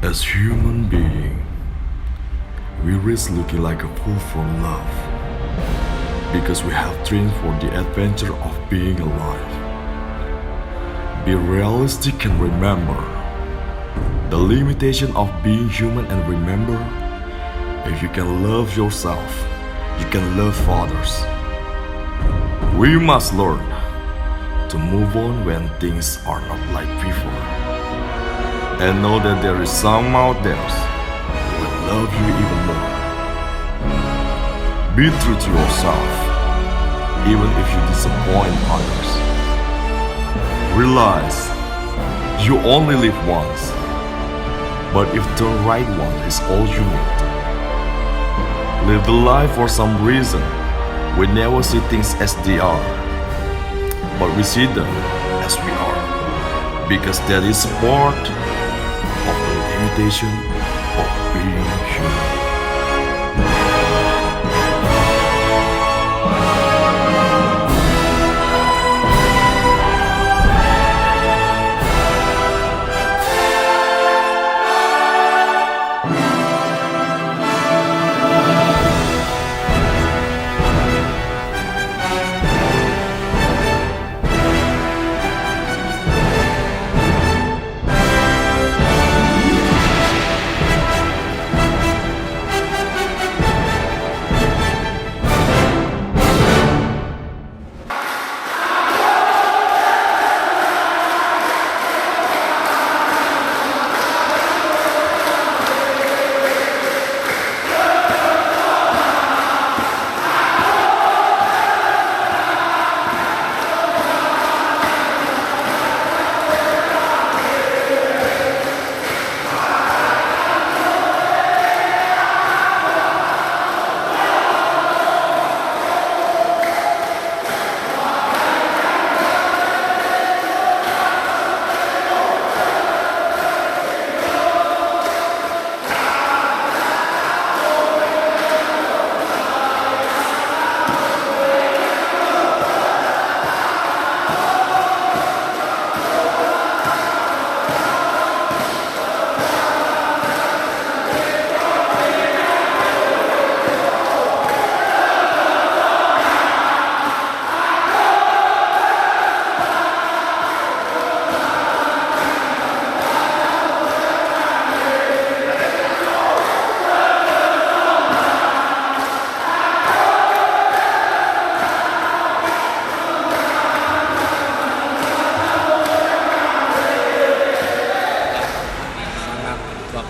As human being, we risk looking like a fool from love because we have trained for the adventure of being alive. Be realistic and remember the limitation of being human, and remember, if you can love yourself, you can love others. We must learn to move on when things are not like before, and know that there is some out there who will love you even more. Be true to yourself, even if you disappoint others. Realize you only live once, but if the right one is all you need. Live the life for some reason. We never see things as they are, but we see them as we are, because that is part of the limitation of being human.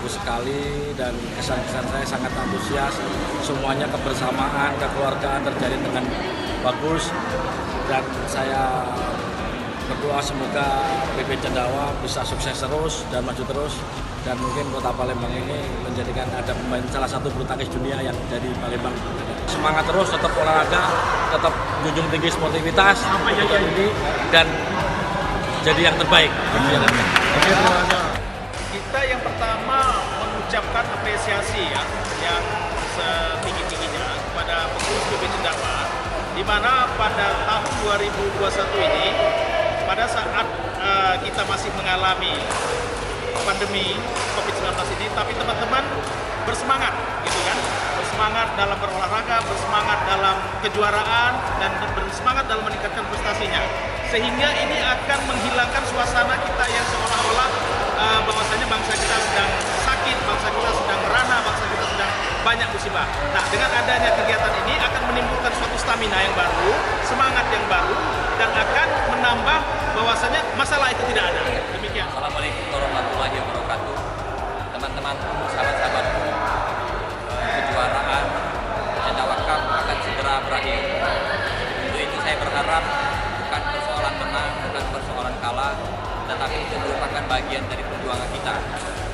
Sekali, dan kesan-kesan saya sangat antusias. Semuanya kebersamaan, kekeluargaan terjadi dengan bagus, dan saya berdoa semoga PB Cendawa bisa sukses terus dan maju terus, dan mungkin Kota Palembang ini menjadikan ada pemain salah satu bulu tangkis dunia yang dari Palembang. Semangat terus, tetap olahraga, tetap junjung tinggi sportivitas, dan jadi yang terbaik. Kita yang pertama mengucapkan apresiasi yang setinggi-tingginya kepada pengurus PB Cendawa, di mana pada tahun 2021 ini, pada saat kita masih mengalami pandemi COVID-19 ini, tapi teman-teman bersemangat, gitu kan? Bersemangat dalam berolahraga, bersemangat dalam kejuaraan, dan bersemangat dalam meningkatkan prestasinya. Sehingga ini akan menghilangkan suasana kita yang seolah-olah bahwasanya bangsa kita sedang sakit, bangsa kita sedang merana, bangsa kita sedang banyak musibah. Nah, dengan adanya kegiatan ini akan menimbulkan suatu stamina yang baru, semangat yang baru, dan akan menambah bahwasanya masalah itu tidak ada. Demikian. Assalamualaikum warahmatullahi wabarakatuh. Teman-teman, sahabat-sahabatku, kejuaraan Cendawa Cup akan segera berakhir. Untuk itu saya berharap bukan persoalan menang, bukan persoalan kalah, tetapi itu merupakan bagian dari perjuangan kita.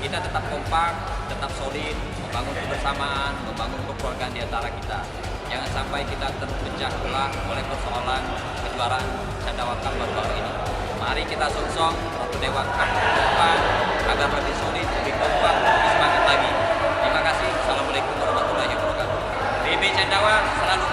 Kita tetap kompak, tetap solid, membangun kebersamaan, membangun kekeluargaan di antara kita. Jangan sampai kita terpecah belah oleh persoalan kejuaraan Cendawa Cup baru-baru ini. Mari kita song-song Ratu Dewa Cup ke depan agar lebih solid, lebih kompak, lebih semangat lagi. Terima kasih. Assalamualaikum warahmatullahi wabarakatuh. PB Cendawa selalu